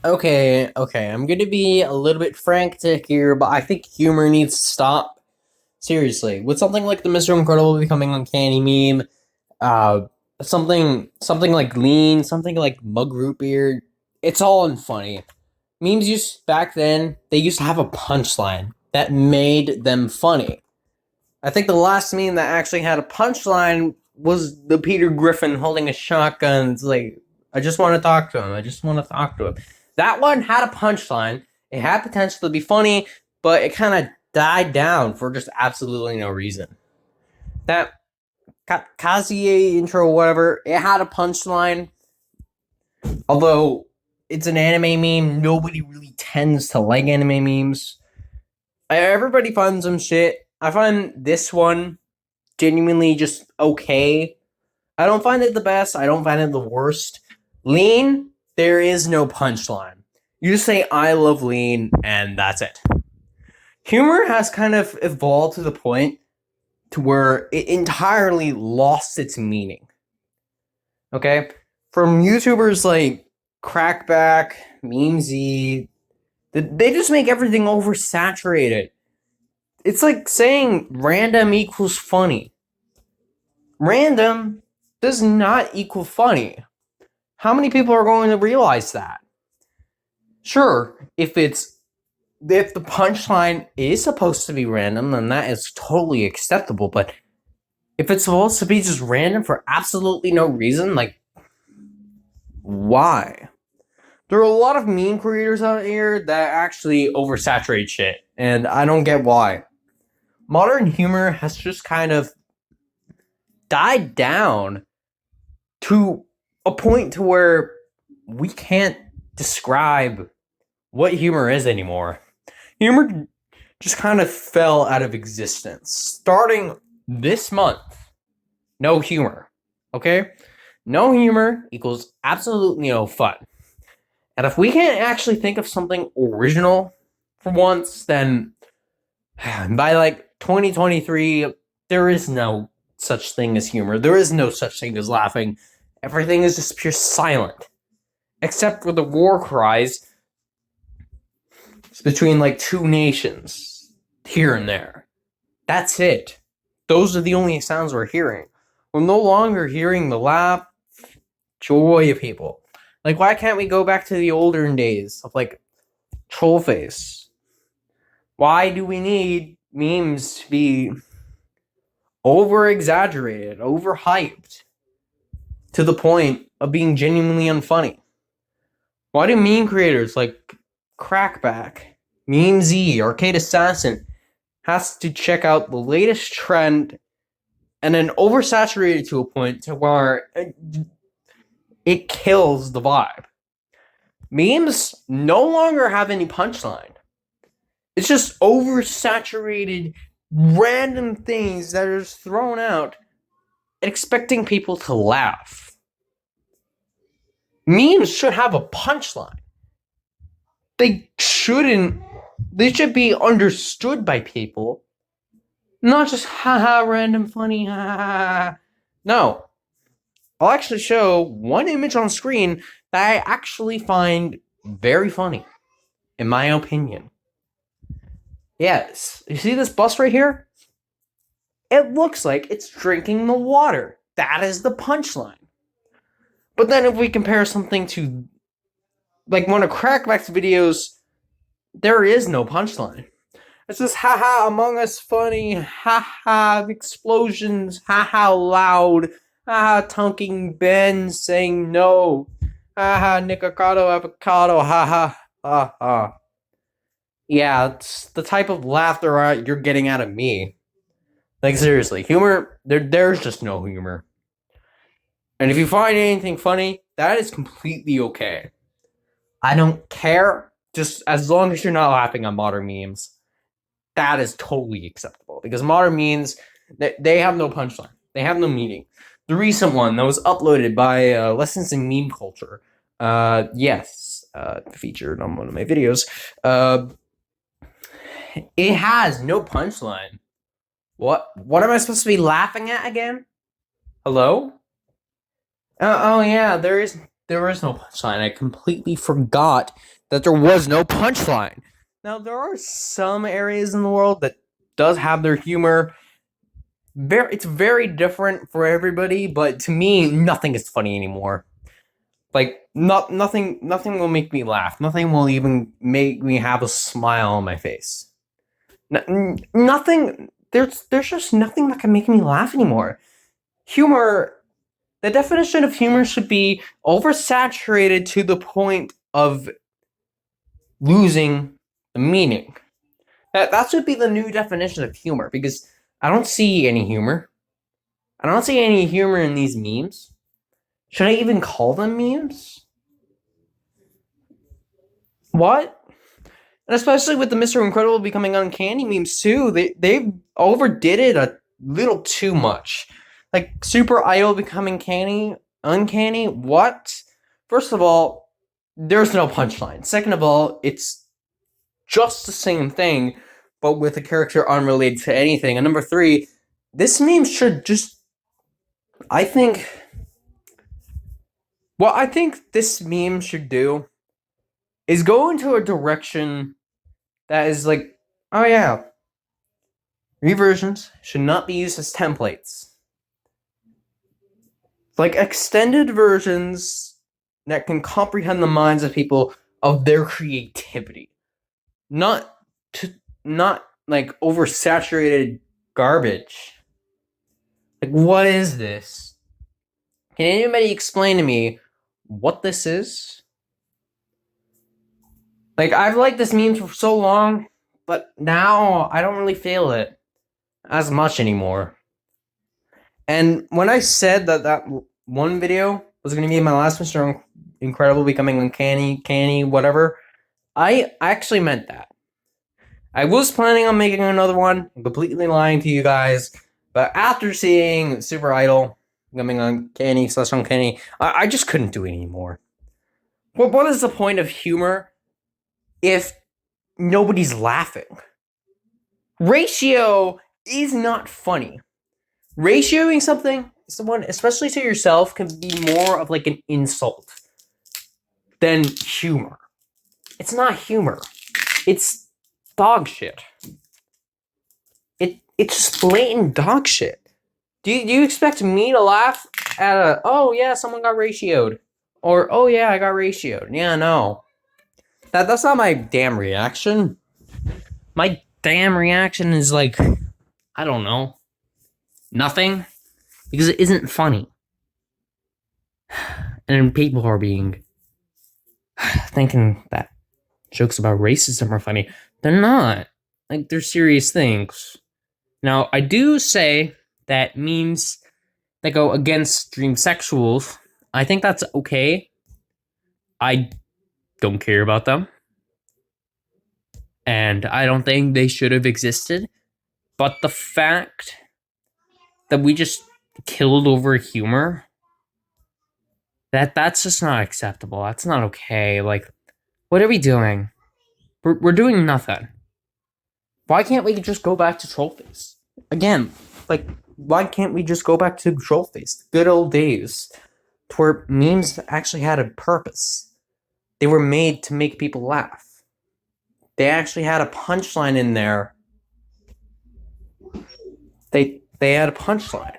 Okay, I'm gonna be a little bit frantic here, but I think humor needs to stop. Seriously, with something like the Mr. Incredible becoming uncanny meme, uh, something like lean, something like mug root beer, it's all unfunny. Memes used back then, they used to have a punchline that made them funny. I think the last meme that actually had a punchline was the Peter Griffin holding a shotgun. It's like, I just want to talk to him. I just want to talk to him. That one had a punchline. It had potential to be funny, but it kind of died down for just absolutely no reason. That Kazuye intro, whatever, it had a punchline. Although it's an anime meme, nobody really tends to like anime memes. Everybody finds some shit. I find this one genuinely just okay. I don't find it the best. I don't find it the worst. Lean, there is no punchline. You just say, I love lean, and that's it. Humor has kind of evolved to the point to where it entirely lost its meaning. Okay? From YouTubers like Crackback, Memesy, they just make everything oversaturated. It's like saying random equals funny. Random does not equal funny. How many people are going to realize that? Sure, if the punchline is supposed to be random, then that is totally acceptable, but if it's supposed to be just random for absolutely no reason, like, why? There are a lot of meme creators out here that actually oversaturate shit, and I don't get why. Modern humor has just kind of died down to a point to where we can't describe what humor is anymore. Humor just kind of fell out of existence. Starting this month, no humor. Okay? No humor equals absolutely no fun. And if we can't actually think of something original for once, then by like 2023, there is no such thing as humor. There is no such thing as laughing. Everything is just pure silent. Except for the war cries between like two nations here and there. That's it. Those are the only sounds we're hearing. We're no longer hearing the laugh, joy of people. Like, why can't we go back to the olden days of like Trollface? Why do we need memes to be over exaggerated, overhyped to the point of being genuinely unfunny? Why do meme creators like Crackback, Memesy, Arcade Assassin has to check out the latest trend and then oversaturated to a point to where it kills the vibe? Memes no longer have any punchline. It's just oversaturated random things that are just thrown out expecting people to laugh. Memes should have a punchline. They shouldn't. They should be understood by people, not just haha random funny haha. No, I'll actually show one image on screen that I actually find very funny, in my opinion. Yes, you see this bus right here? It looks like it's drinking the water. That is the punchline. But then if we compare something to like one of Crackback's videos, there is no punchline. It's just haha Among Us funny, haha explosions, haha loud, haha Tonking Ben saying no, haha Nikocado avocado, haha haha. Yeah, it's the type of laughter you're getting out of me. Like, seriously, humor, there's just no humor. And if you find anything funny, that is completely okay. I don't care, just as long as you're not laughing on modern memes. That is totally acceptable. Because modern memes, they have no punchline. They have no meaning. The recent one that was uploaded by Lessons in Meme Culture, featured on one of my videos, it has no punchline. What am I supposed to be laughing at again? Hello? Oh yeah, there is no punchline. I completely forgot that there was no punchline. Now, there are some areas in the world that does have their humor. It's very different for everybody, but to me, nothing is funny anymore. Like, nothing will make me laugh. Nothing will even make me have a smile on my face. Nothing. There's just nothing that can make me laugh anymore. Humor. The definition of humor should be oversaturated to the point of losing the meaning. That should be the new definition of humor, because I don't see any humor. I don't see any humor in these memes. Should I even call them memes? What? And especially with the Mr. Incredible becoming uncanny memes too, they overdid it a little too much. Like Super Idol becoming uncanny. What? First of all, there's no punchline. Second of all, it's just the same thing, but with a character unrelated to anything. And number three, this meme should just, I think, what I think this meme should do is go into a direction that is like, oh yeah, reversions should not be used as templates. Like extended versions that can comprehend the minds of people of their creativity. Not like oversaturated garbage. Like, what is this? Can anybody explain to me what this is? Like, I've liked this meme for so long, but now I don't really feel it as much anymore. And when I said that one video was going to be my last Mr. Incredible becoming uncanny, whatever, I actually meant that. I was planning on making another one. I'm completely lying to you guys. But after seeing Super Idol becoming uncanny, I just couldn't do it anymore. What is the point of humor if nobody's laughing? Ratio is not funny. Ratioing something, someone, especially to yourself, can be more of like an insult than humor. It's not humor. It's dog shit. It's just blatant dog shit. Do you expect me to laugh at a, oh yeah, someone got ratioed, or oh yeah, I got ratioed? Yeah, no. That's not my damn reaction. My damn reaction is like, I don't know, nothing, because it isn't funny. And people are thinking that jokes about racism are funny. They're not. Like, they're serious things. Now, I do say that memes that go against dreamsexuals, I think that's okay. I don't care about them. And I don't think they should have existed. But the fact that we just killed over humor, that's just not acceptable. That's not okay. Like, what are we doing? We're doing nothing. Why can't we just go back to Trollface? Again, like, why can't we just go back to Trollface? Good old days. To where memes actually had a purpose. They were made to make people laugh. They actually had a punchline in there. They had a punchline.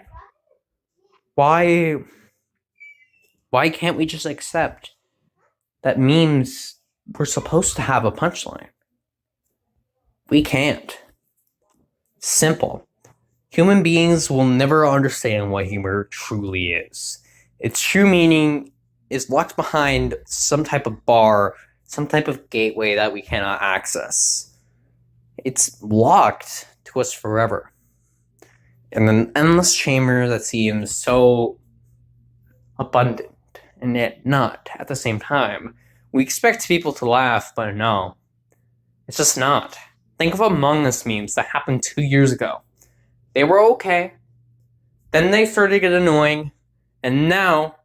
Why can't we just accept that memes were supposed to have a punchline? We can't. Simple. Human beings will never understand what humor truly is. Its true meaning is locked behind some type of bar, some type of gateway that we cannot access. It's locked to us forever. In an endless chamber that seems so abundant, and yet not at the same time. We expect people to laugh, but no. It's just not. Think of Among Us memes that happened 2 years ago. They were okay. Then they started to get annoying. And now,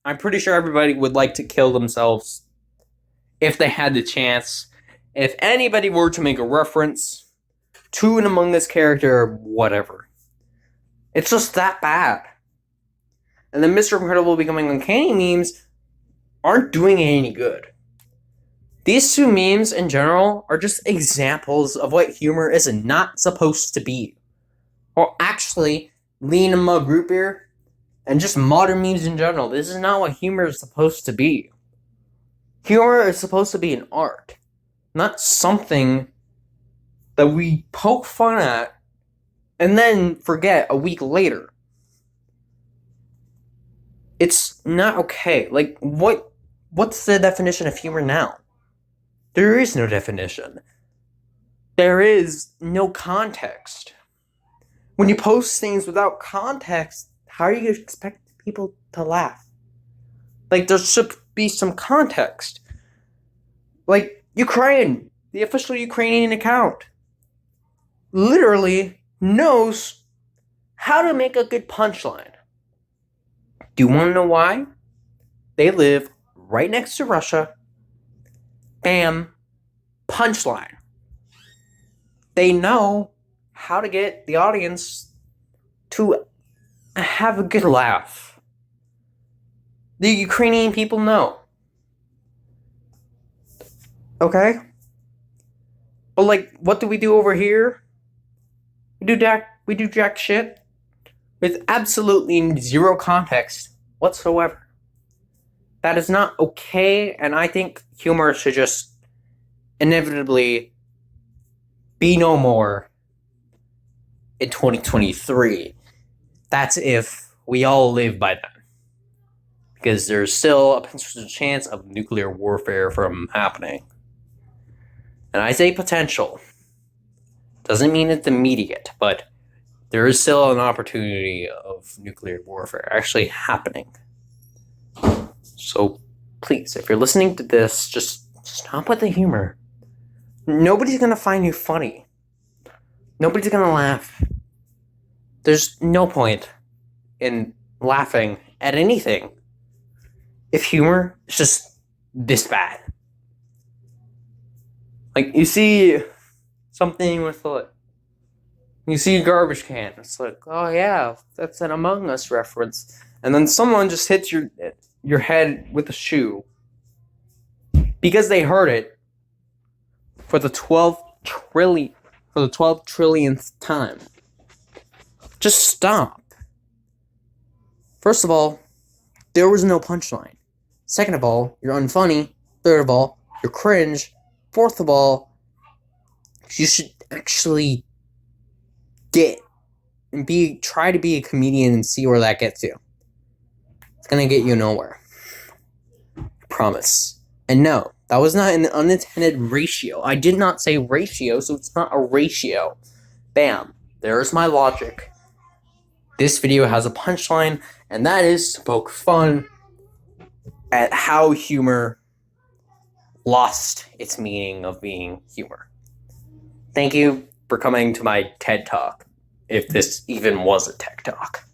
I'm pretty sure everybody would like to kill themselves if they had the chance. If anybody were to make a reference to an Among Us character or whatever. It's just that bad. And the Mr. Incredible becoming uncanny memes aren't doing any good. These two memes in general are just examples of what humor is not supposed to be. Or actually, Lean and Mug Root Beer, and just modern memes in general, this is not what humor is supposed to be. Humor is supposed to be an art, not something that we poke fun at and then forget a week later. It's not okay. Like, what's the definition of humor now? There is no definition. There is no context. When you post things without context, how are you going to expect people to laugh? Like, there should be some context. Like, Ukraine, the official Ukrainian account, literally knows how to make a good punchline. Do you want to know why? They live right next to Russia. Bam. Punchline. They know how to get the audience to have a good laugh. The Ukrainian people know. Okay? But like, what do we do over here? We do jack shit with absolutely zero context whatsoever. That is not okay, and I think humor should just inevitably be no more in 2023. That's if we all live by then. Because there's still a potential chance of nuclear warfare from happening. And I say potential. Doesn't mean it's immediate, but there is still an opportunity of nuclear warfare actually happening. So please, if you're listening to this, just stop with the humor. Nobody's gonna find you funny. Nobody's gonna laugh. There's no point in laughing at anything if humor is just this bad. Like, you see something with like, you see a garbage can. It's like, oh yeah, that's an Among Us reference. And then someone just hits your head with a shoe because they heard it for the 12 trillionth time. Just stop. First of all, there was no punchline. Second of all, you're unfunny. Third of all, you're cringe. Fourth of all, you should actually try to be a comedian and see where that gets you. It's gonna get you nowhere. I promise. And no, that was not an unintended ratio. I did not say ratio, so it's not a ratio. Bam. There's my logic. This video has a punchline, and that is to poke fun at how humor lost its meaning of being humor. Thank you for coming to my TED Talk, if this even was a TED Talk.